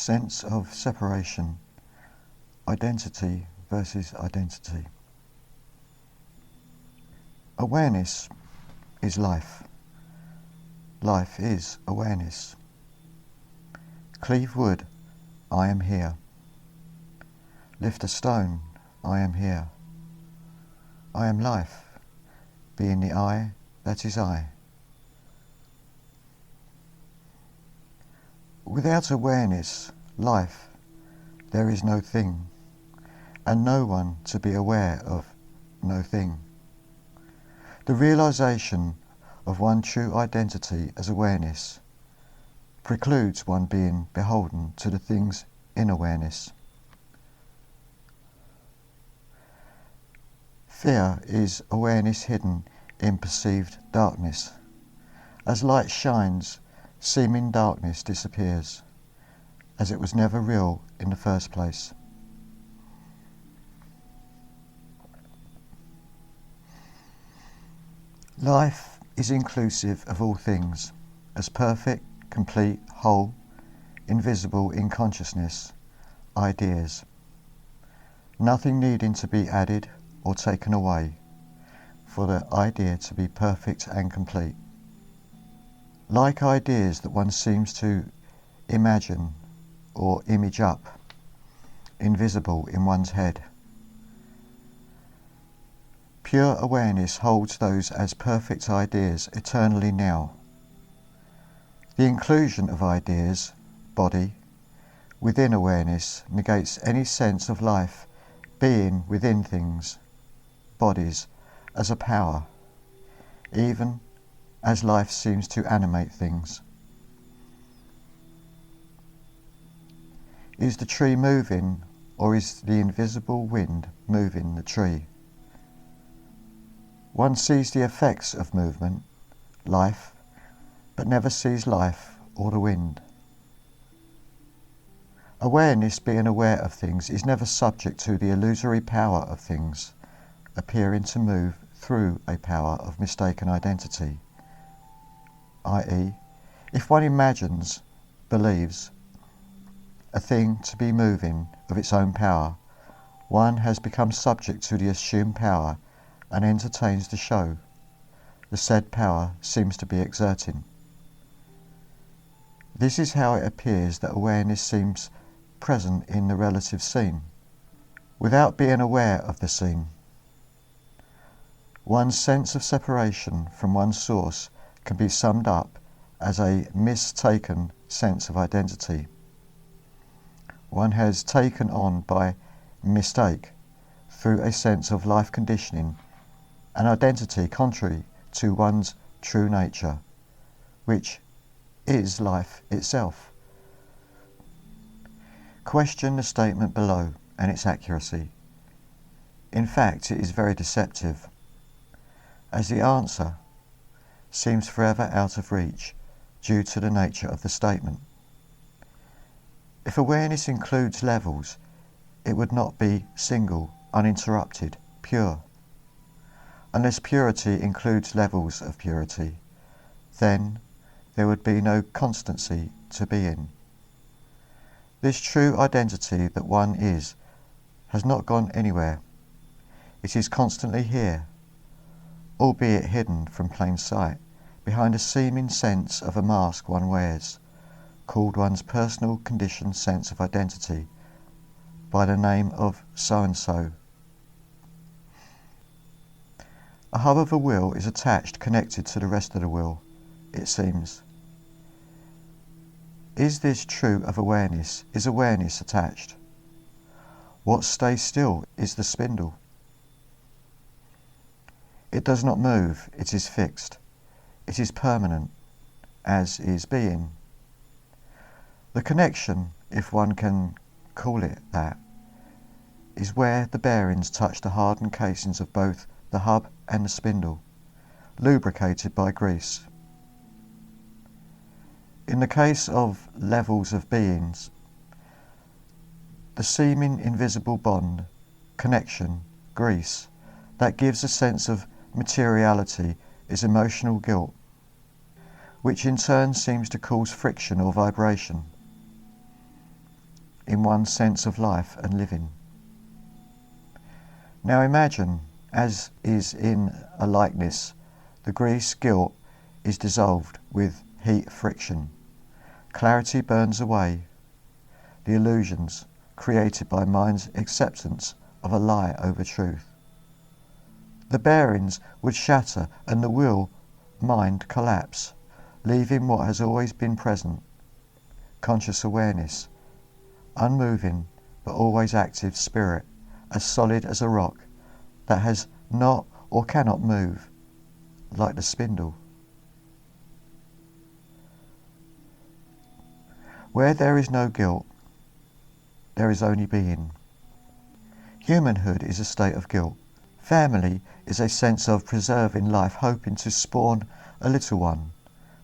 sense of separation, identity versus identity. Awareness is life. Life is awareness. Cleave wood, I am here. Lift a stone, I am here. I am life, being the I that is I. Without awareness, life, there is no thing, and no one to be aware of no thing. The realization of one true identity as awareness precludes one being beholden to the things in awareness. Fear is awareness hidden in perceived darkness. As light shines, seeming darkness disappears, as it was never real in the first place. Life is inclusive of all things, as perfect, complete, whole, invisible in consciousness, ideas. Nothing needing to be added or taken away for the idea to be perfect and complete. Like ideas that one seems to imagine or image up, invisible in one's head. Pure awareness holds those as perfect ideas eternally now. The inclusion of ideas, body, within awareness negates any sense of life being within things, bodies, as a power, even as life seems to animate things. Is the tree moving, or is the invisible wind moving the tree? One sees the effects of movement, life, but never sees life or the wind. Awareness, being aware of things, is never subject to the illusory power of things, appearing to move through a power of mistaken identity, i.e., if one imagines, believes, a thing to be moving of its own power, one has become subject to the assumed power and entertains the show the said power seems to be exerting. This is how it appears that awareness seems present in the relative scene, without being aware of the scene. One's sense of separation from one's source can be summed up as a mistaken sense of identity. One has taken on by mistake, through a sense of life conditioning, an identity contrary to one's true nature, which is life itself. Question the statement below and its accuracy. In fact, it is very deceptive, as the answer seems forever out of reach due to the nature of the statement. If awareness includes levels, it would not be single, uninterrupted, pure. Unless purity includes levels of purity, then there would be no constancy to be in. This true identity that one is has not gone anywhere. It is constantly here, albeit hidden from plain sight, behind a seeming sense of a mask one wears, called one's personal conditioned sense of identity by the name of so-and-so. A hub of a will is attached, connected to the rest of the will, it seems. Is this true of awareness? Is awareness attached? What stays still is the spindle. It does not move, it is fixed. It is permanent, as is being. The connection, if one can call it that, is where the bearings touch the hardened casings of both the hub and the spindle, lubricated by grease. In the case of levels of beings, the seeming invisible bond, connection, grease, that gives a sense of materiality is emotional guilt, which in turn seems to cause friction or vibration. in one's sense of life and living. Now imagine, as is in a likeness, the grease guilt is dissolved with heat friction. Clarity burns away the illusions created by mind's acceptance of a lie over truth. The bearings would shatter and the will mind collapse, leaving what has always been present, conscious awareness, unmoving but always active spirit, as solid as a rock that has not or cannot move, like the spindle. Where there is no guilt, there is only being. Humanhood is a state of guilt. Family is a sense of preserving life, hoping to spawn a little one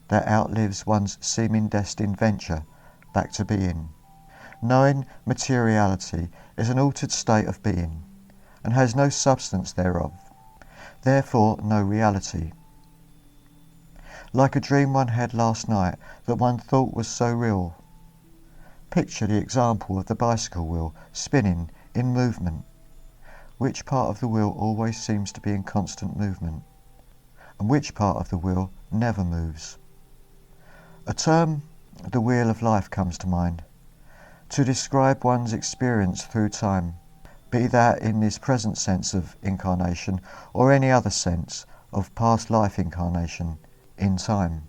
that outlives one's seeming destined venture back to being. Knowing materiality is an altered state of being, and has no substance thereof, therefore no reality. Like a dream one had last night that one thought was so real. Picture the example of the bicycle wheel spinning in movement. Which part of the wheel always seems to be in constant movement, and which part of the wheel never moves? A term, the wheel of life, comes to mind, to describe one's experience through time, be that in this present sense of incarnation or any other sense of past life incarnation in time.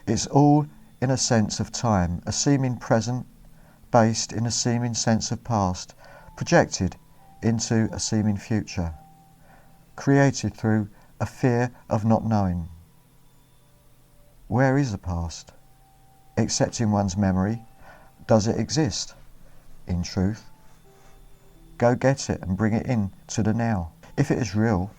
It's all in a sense of time, a seeming present based in a seeming sense of past, projected into a seeming future, created through a fear of not knowing. Where is the past? Except in one's memory. Does it exist? In truth? Go get it and bring it in to the now. If it is real,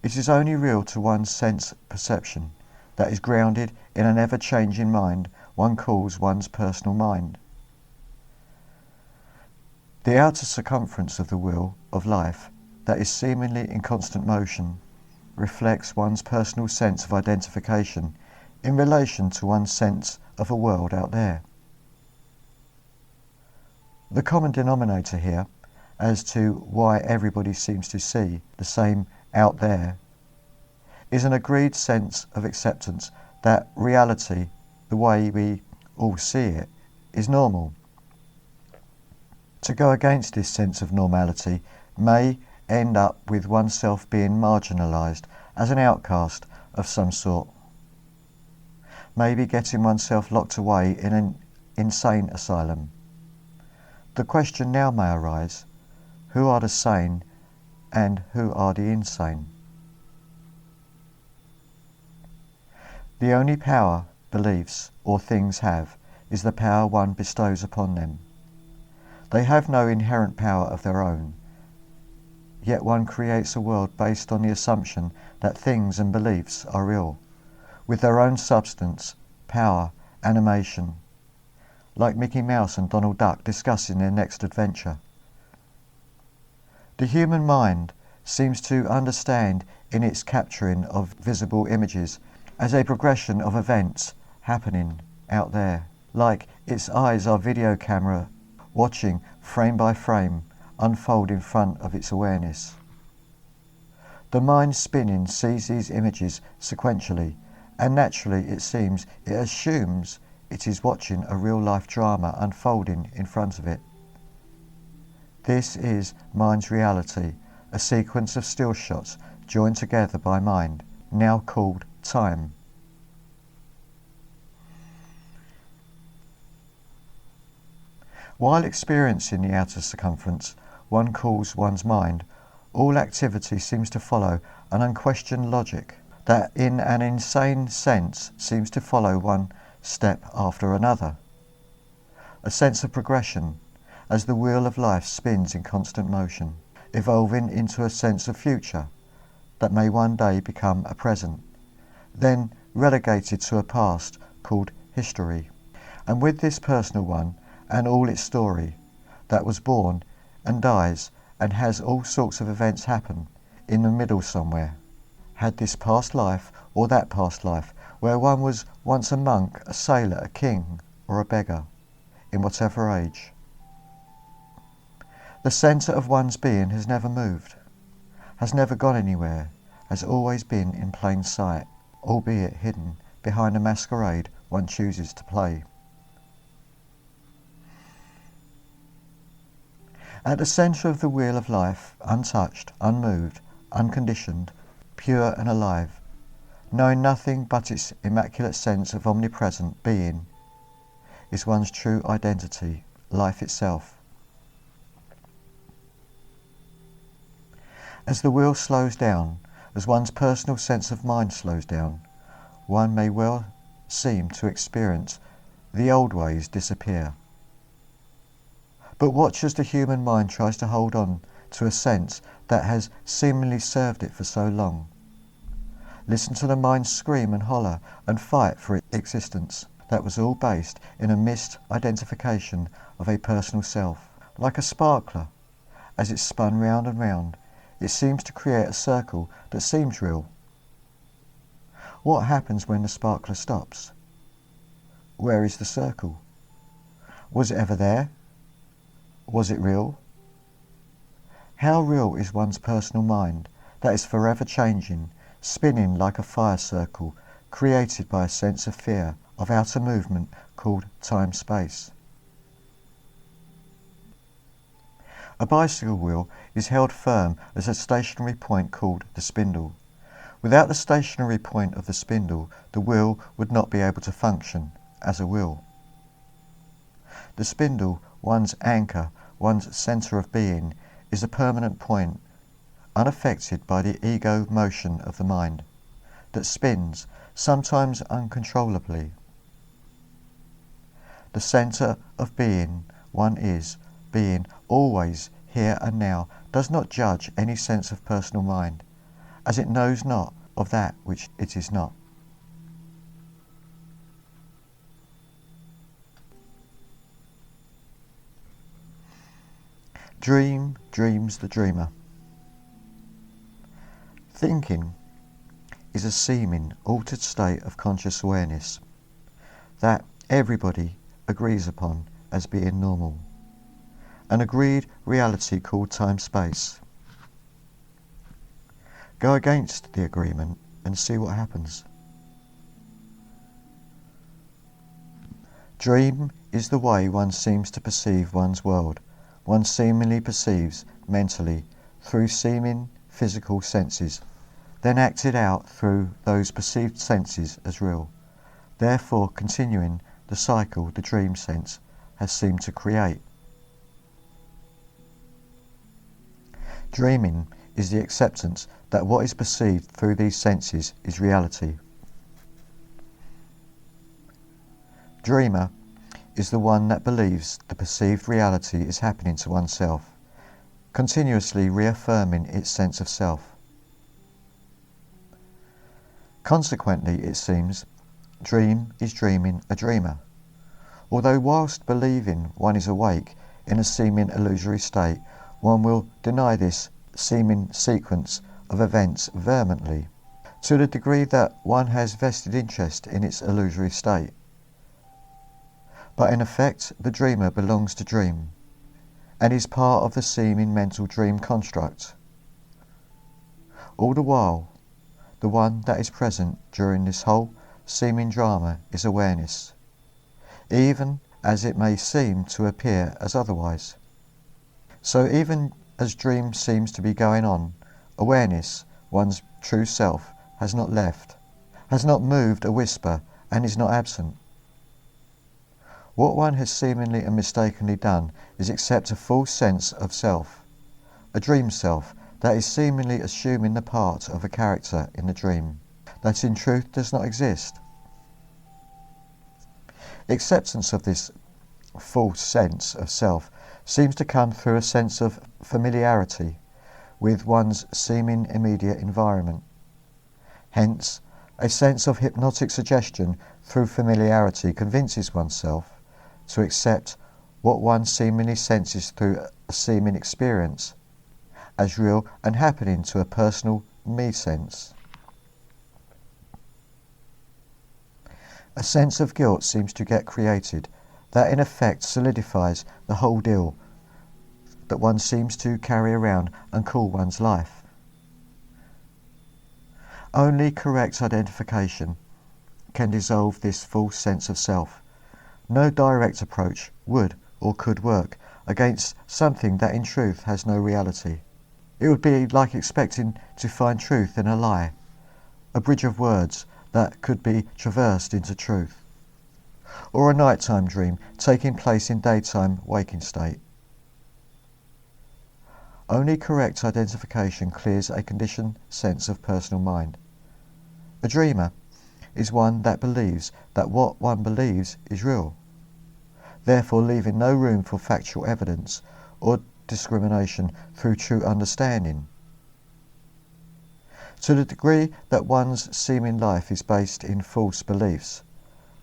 it is only real to one's sense perception that is grounded in an ever-changing mind one calls one's personal mind. The outer circumference of the wheel of life that is seemingly in constant motion reflects one's personal sense of identification in relation to one's sense of a world out there. The common denominator here, as to why everybody seems to see the same out there, is an agreed sense of acceptance that reality, the way we all see it, is normal. To go against this sense of normality may end up with oneself being marginalised as an outcast of some sort, maybe getting oneself locked away in an insane asylum. The question now may arise, who are the sane and who are the insane? The only power beliefs or things have is the power one bestows upon them. They have no inherent power of their own, yet one creates a world based on the assumption that things and beliefs are real, with their own substance, power, animation, like Mickey Mouse and Donald Duck discussing their next adventure. The human mind seems to understand in its capturing of visible images as a progression of events happening out there, like its eyes are video camera watching frame by frame unfold in front of its awareness. The mind spinning sees these images sequentially, and naturally it seems it assumes it is watching a real-life drama unfolding in front of it. This is mind's reality, a sequence of still shots joined together by mind, now called time. While experiencing the outer circumference one calls one's mind, all activity seems to follow an unquestioned logic that in an insane sense seems to follow one step after another. A sense of progression as the wheel of life spins in constant motion, evolving into a sense of future that may one day become a present, then relegated to a past called history. And with this personal one and all its story that was born and dies and has all sorts of events happen in the middle somewhere, had this past life or that past life where one was once a monk, a sailor, a king or a beggar. in whatever age. The centre of one's being has never moved, has never gone anywhere, has always been in plain sight, albeit hidden behind a masquerade one chooses to play. At the centre of the wheel of life, untouched, unmoved, unconditioned, pure and alive, knowing nothing but its immaculate sense of omnipresent being, is one's true identity, life itself. As the wheel slows down, as one's personal sense of mind slows down, one may well seem to experience the old ways disappear. But watch as the human mind tries to hold on to a sense that has seemingly served it for so long. Listen to the mind scream and holler and fight for its existence that was all based in a missed identification of a personal self. Like a sparkler, as it spun round and round, it seems to create a circle that seems real. What happens when the sparkler stops? Where is the circle? Was it ever there? Was it real? How real is one's personal mind that is forever changing, spinning like a fire circle, created by a sense of fear of outer movement called time-space? A bicycle wheel is held firm as a stationary point called the spindle. Without the stationary point of the spindle, the wheel would not be able to function as a wheel. The spindle, one's anchor, one's centre of being, is a permanent point, unaffected by the ego motion of the mind, that spins, sometimes uncontrollably. The centre of being, one is, being, always, here and now, does not judge any sense of personal mind, as it knows not of that which it is not. Dream dreams the dreamer. Thinking is a seeming, altered state of conscious awareness that everybody agrees upon as being normal, an agreed reality called time-space. Go against the agreement and see what happens. Dream is the way one seems to perceive one's world, one seemingly perceives mentally through seeming physical senses, then acted out through those perceived senses as real, therefore continuing the cycle the dream sense has seemed to create. Dreaming is the acceptance that what is perceived through these senses is reality. Dreamer is the one that believes the perceived reality is happening to oneself, continuously reaffirming its sense of self. Consequently, it seems, dream is dreaming a dreamer, although whilst believing one is awake in a seeming illusory state, one will deny this seeming sequence of events vehemently, to the degree that one has vested interest in its illusory state. But in effect, the dreamer belongs to dream, and is part of the seeming mental dream construct. All the while, the one that is present during this whole seeming drama is awareness, even as it may seem to appear as otherwise. So even as dream seems to be going on, awareness, one's true self, has not left, has not moved a whisper, and is not absent. What one has seemingly and mistakenly done is accept a false sense of self, a dream self that is seemingly assuming the part of a character in the dream, that in truth does not exist. Acceptance of this false sense of self seems to come through a sense of familiarity with one's seeming immediate environment. Hence, a sense of hypnotic suggestion through familiarity convinces oneself to accept what one seemingly senses through a seeming experience as real and happening to a personal me sense. A sense of guilt seems to get created That in effect solidifies the whole deal that one seems to carry around and call one's life. Only correct identification can dissolve this false sense of self. No direct approach would or could work against something that in truth has no reality. It would be like expecting to find truth in a lie, a bridge of words that could be traversed into truth, or a nighttime dream taking place in daytime waking state. Only correct identification clears a conditioned sense of personal mind. A dreamer is one that believes that what one believes is real, therefore leaving no room for factual evidence or discrimination through true understanding. To the degree that one's seeming life is based in false beliefs,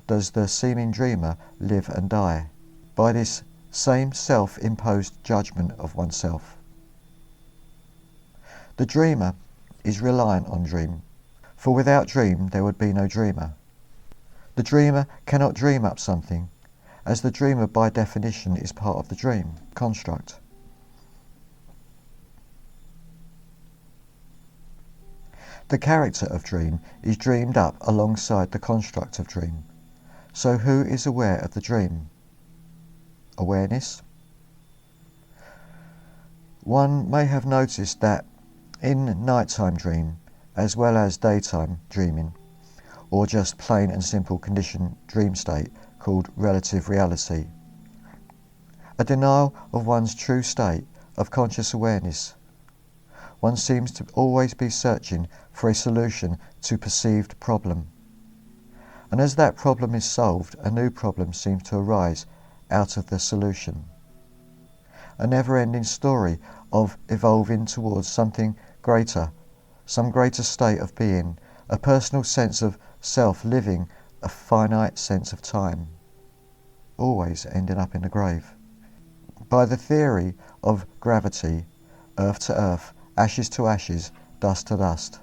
does the seeming dreamer live and die by this same self-imposed judgment of oneself. The dreamer is reliant on dream, for without dream there would be no dreamer. The dreamer cannot dream up something, as the dreamer by definition is part of the dream construct. The character of dream is dreamed up alongside the construct of dream. So who is aware of the dream? Awareness? One may have noticed that in nighttime dream, as well as daytime dreaming, or just plain and simple conditioned dream state called relative reality, a denial of one's true state of conscious awareness, one seems to always be searching for a solution to perceived problem. And as that problem is solved, a new problem seems to arise out of the solution. A never-ending story of evolving towards something greater, some greater state of being, a personal sense of self living a finite sense of time, always ending up in the grave. By the theory of gravity, earth to earth, ashes to ashes, dust to dust.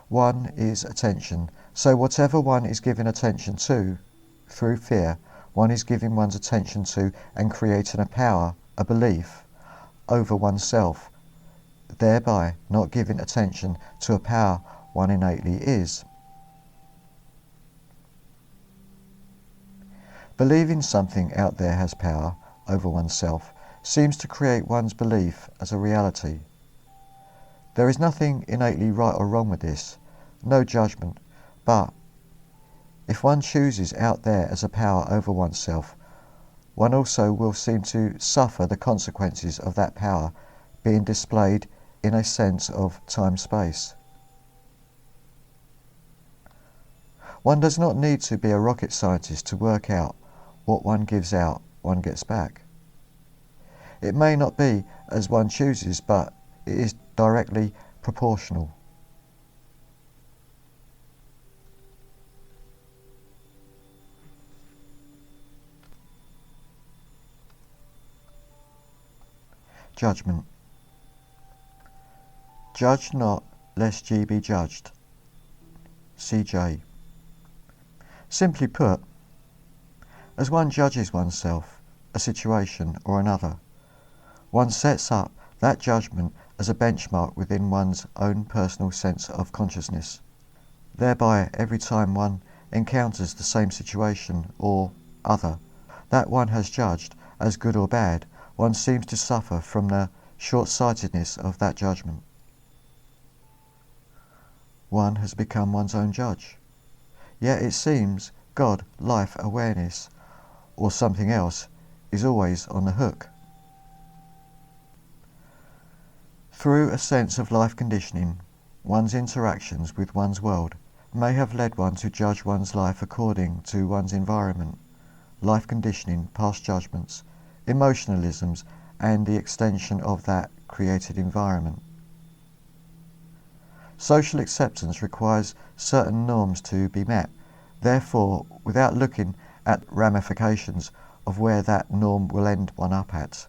One is attention, so whatever one is giving attention to, through fear, one is giving one's attention to and creating a power, a belief, over oneself, thereby not giving attention to a power one innately is. Believing something out there has power over oneself seems to create one's belief as a reality. There is nothing innately right or wrong with this, no judgment, but if one chooses out there as a power over oneself, one also will seem to suffer the consequences of that power being displayed in a sense of time-space. One does not need to be a rocket scientist to work out what one gives out, one gets back. It may not be as one chooses, but it is directly proportional. Judgment. Judge not, lest ye be judged. C.J. Simply put, as one judges oneself, a situation or another, one sets up that judgment as a benchmark within one's own personal sense of consciousness. Thereby, every time one encounters the same situation or other that one has judged as good or bad, one seems to suffer from the short-sightedness of that judgment. One has become one's own judge. Yet it seems God, life, awareness, or something else, is always on the hook. Through a sense of life conditioning, one's interactions with one's world may have led one to judge one's life according to one's environment, life conditioning, past judgments, emotionalisms, and the extension of that created environment. Social acceptance requires certain norms to be met. Therefore, without looking at ramifications of where that norm will end one up at,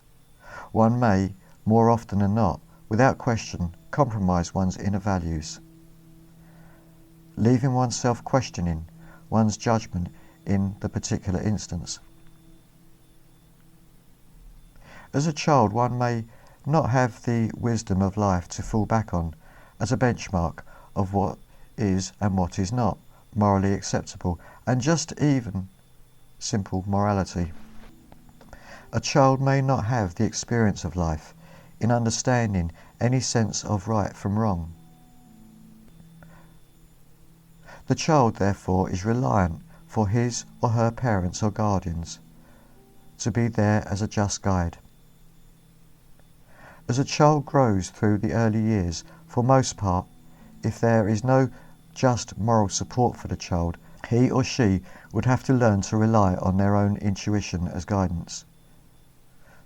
one may, more often than not, without question, compromise one's inner values. Leaving oneself questioning one's judgment in the particular instance. As a child, one may not have the wisdom of life to fall back on as a benchmark of what is and what is not morally acceptable, and just even simple morality. A child may not have the experience of life in understanding any sense of right from wrong. The child, therefore, is reliant for his or her parents or guardians to be there as a just guide. As a child grows through the early years, for most part, if there is no just moral support for the child, he or she would have to learn to rely on their own intuition as guidance.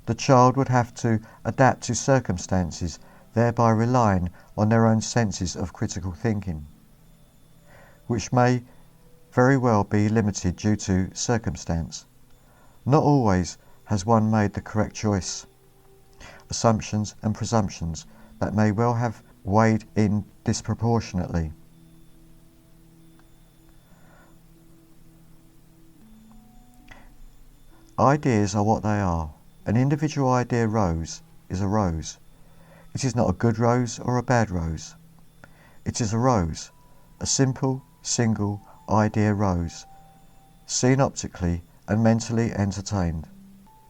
The child would have to adapt to circumstances, thereby relying on their own senses of critical thinking, which may very well be limited due to circumstance. Not always has one made the correct choice. Assumptions and presumptions that may well have weighed in disproportionately. Ideas are what they are. An individual idea rose is a rose. It is not a good rose or a bad rose. It is a rose, a simple, single idea rose, seen optically and mentally entertained,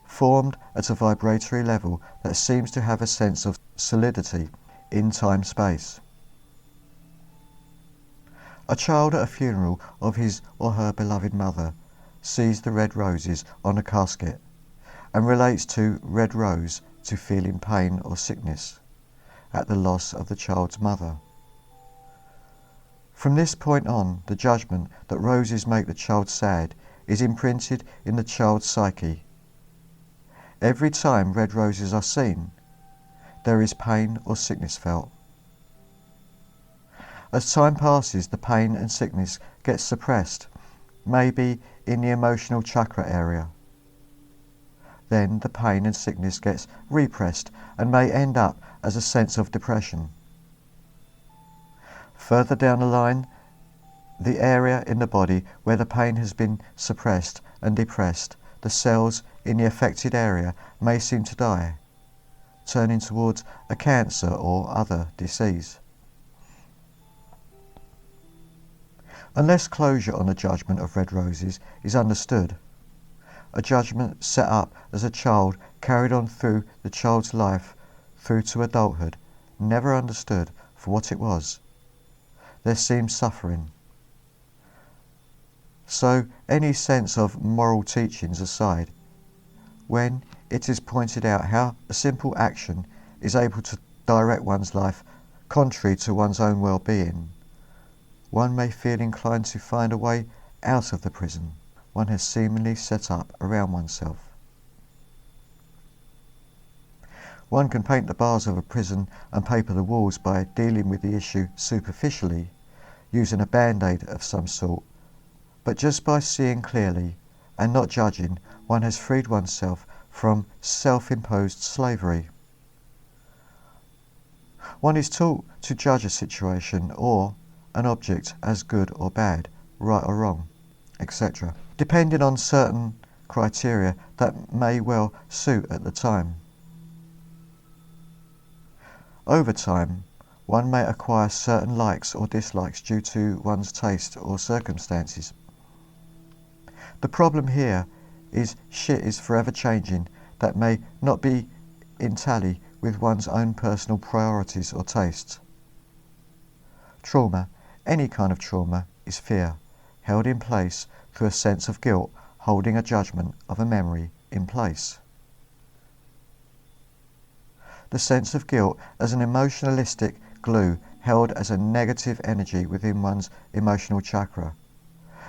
formed at a vibratory level that seems to have a sense of solidity in time-space. A child at a funeral of his or her beloved mother sees the red roses on a casket and relates to red rose to feeling pain or sickness at the loss of the child's mother. From this point on, the judgment that roses make the child sad is imprinted in the child's psyche. Every time red roses are seen, there is pain or sickness felt. As time passes, the pain and sickness gets suppressed, maybe in the emotional chakra area. Then the pain and sickness gets repressed and may end up as a sense of depression. Further down the line, the area in the body where the pain has been suppressed and depressed, the cells in the affected area may seem to die, turning towards a cancer or other disease. Unless closure on the judgment of red roses is understood, a judgment set up as a child carried on through the child's life through to adulthood, never understood for what it was, there seems suffering. So any sense of moral teachings aside, when it is pointed out how a simple action is able to direct one's life contrary to one's own well-being, one may feel inclined to find a way out of the prison one has seemingly set up around oneself. One can paint the bars of a prison and paper the walls by dealing with the issue superficially, using a band-aid of some sort, but just by seeing clearly and not judging, one has freed oneself from self-imposed slavery. One is taught to judge a situation or an object as good or bad, right or wrong, etc., depending on certain criteria that may well suit at the time. Over time, one may acquire certain likes or dislikes due to one's taste or circumstances. The problem here is shit is forever changing that may not be in tally with one's own personal priorities or tastes. Trauma, any kind of trauma, is fear, held in place through a sense of guilt, holding a judgment of a memory in place. The sense of guilt as an emotionalistic glue held as a negative energy within one's emotional chakra,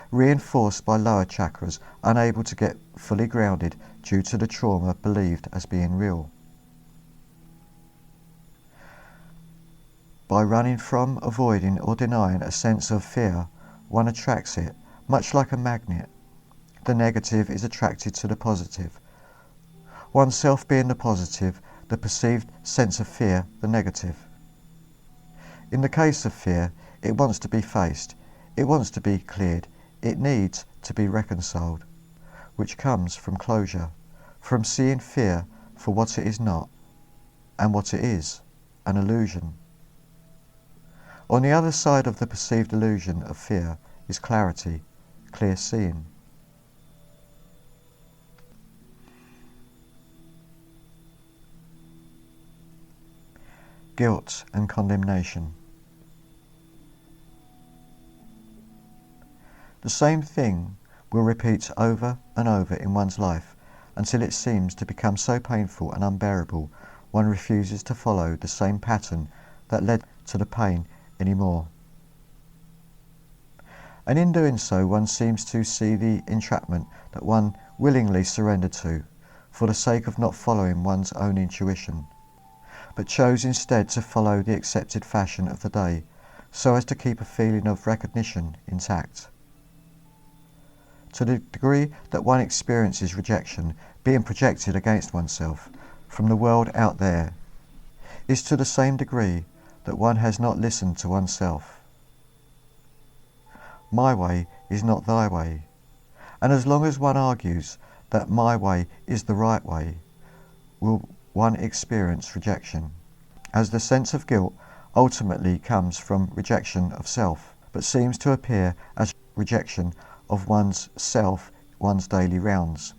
reinforced by lower chakras unable to get fully grounded due to the trauma believed as being real. By running from, avoiding or denying a sense of fear, one attracts it, much like a magnet. The negative is attracted to the positive. Oneself being the positive, the perceived sense of fear the negative. In the case of fear, it wants to be faced, it wants to be cleared, it needs to be reconciled, which comes from closure, from seeing fear for what it is not, and what it is, an illusion. On the other side of the perceived illusion of fear is clarity, clear seeing. Guilt and condemnation. The same thing will repeat over and over in one's life until it seems to become so painful and unbearable one refuses to follow the same pattern that led to the pain anymore. And in doing so one seems to see the entrapment that one willingly surrendered to for the sake of not following one's own intuition, but chose instead to follow the accepted fashion of the day so as to keep a feeling of recognition intact. To the degree that one experiences rejection being projected against oneself from the world out there is to the same degree that one has not listened to oneself. My way is not thy way, and as long as one argues that my way is the right way, will one experience rejection, as the sense of guilt ultimately comes from rejection of self, but seems to appear as rejection of one's self, one's daily rounds.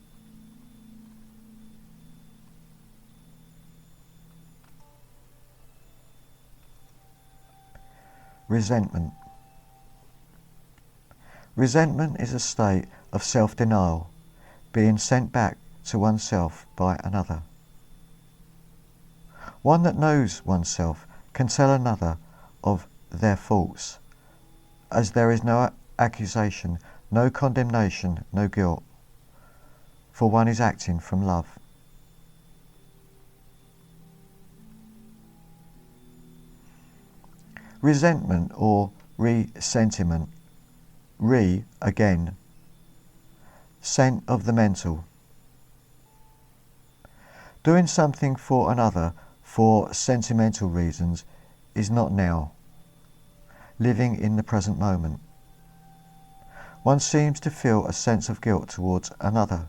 Resentment. Resentment is a state of self-denial, being sent back to oneself by another. One that knows oneself can tell another of their faults, as there is no accusation, no condemnation, no guilt, for one is acting from love. Resentment or resentiment. Again. Scent of the mental. Doing something for another for sentimental reasons is not now. Living in the present moment. One seems to feel a sense of guilt towards another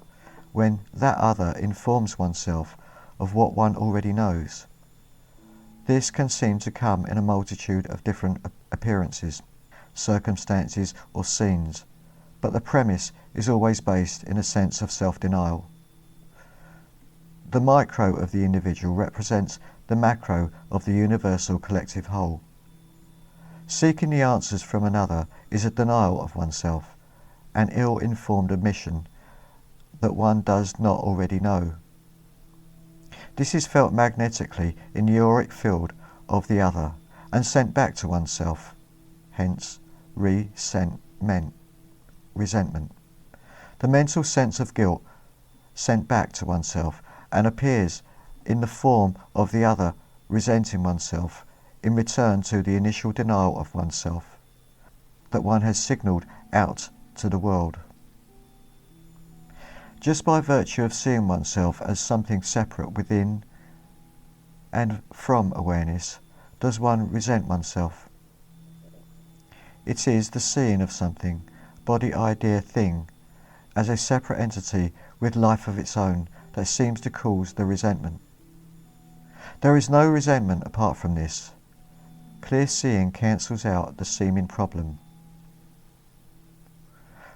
when that other informs oneself of what one already knows. This can seem to come in a multitude of different appearances, circumstances or scenes, but the premise is always based in a sense of self-denial. The micro of the individual represents the macro of the universal collective whole. Seeking the answers from another is a denial of oneself, an ill-informed admission that one does not already know. This is felt magnetically in the auric field of the other and sent back to oneself, hence resentment. The mental sense of guilt sent back to oneself and appears in the form of the other resenting oneself in return to the initial denial of oneself that one has signalled out to the world. Just by virtue of seeing oneself as something separate within and from awareness, does one resent oneself. It is the seeing of something, body, idea, thing, as a separate entity with life of its own that seems to cause the resentment. There is no resentment apart from this. Clear seeing cancels out the seeming problem.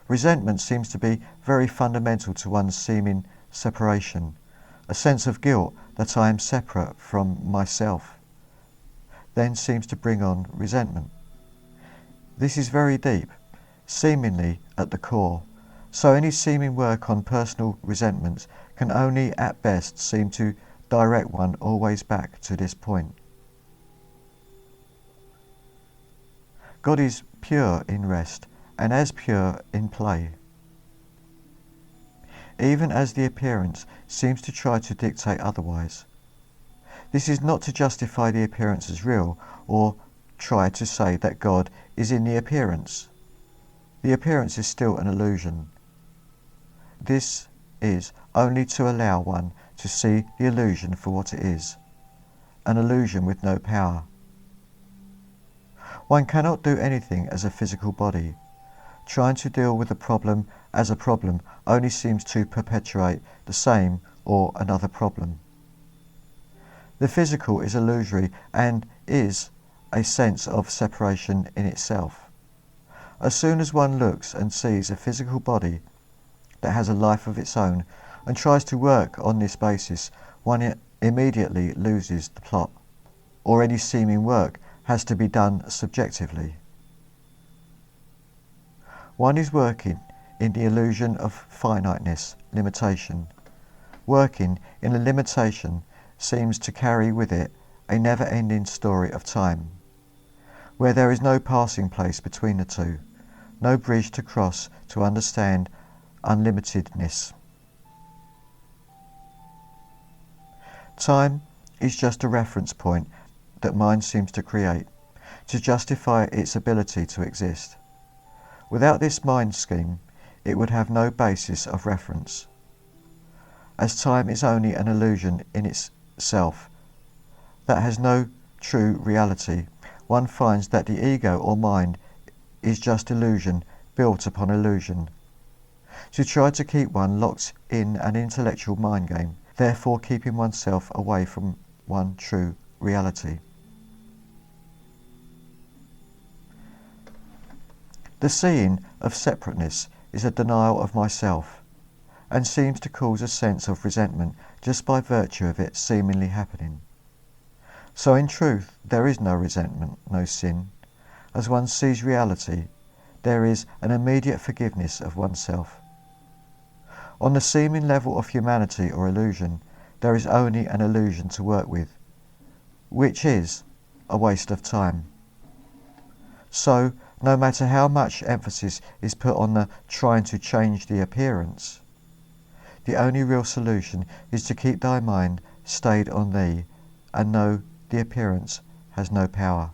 Resentment seems to be very fundamental to one's seeming separation, a sense of guilt that I am separate from myself, then seems to bring on resentment. This is very deep, seemingly at the core, so any seeming work on personal resentments can only at best seem to direct one always back to this point. God is pure in rest and as pure in play, even as the appearance seems to try to dictate otherwise. This is not to justify the appearance as real or try to say that God is in the appearance. The appearance is still an illusion. This is only to allow one to see the illusion for what it is, an illusion with no power. One cannot do anything as a physical body. Trying to deal with the problem as a problem only seems to perpetuate the same or another problem. The physical is illusory and is a sense of separation in itself. As soon as one looks and sees a physical body that has a life of its own and tries to work on this basis, one immediately loses the plot, or any seeming work has to be done subjectively. One is working in the illusion of finiteness, limitation. Working in a limitation seems to carry with it a never-ending story of time, where there is no passing place between the two, no bridge to cross to understand unlimitedness. Time is just a reference point that mind seems to create to justify its ability to exist. Without this mind scheme, it would have no basis of reference. As time is only an illusion in itself that has no true reality, one finds that the ego or mind is just illusion built upon illusion. To try to keep one locked in an intellectual mind game, therefore keeping oneself away from one true reality. The seeing of separateness is a denial of myself, and seems to cause a sense of resentment just by virtue of it seemingly happening. So in truth there is no resentment, no sin. As one sees reality, there is an immediate forgiveness of oneself. On the seeming level of humanity or illusion, there is only an illusion to work with, which is a waste of time. So, no matter how much emphasis is put on the trying to change the appearance, the only real solution is to keep thy mind stayed on thee and know the appearance has no power.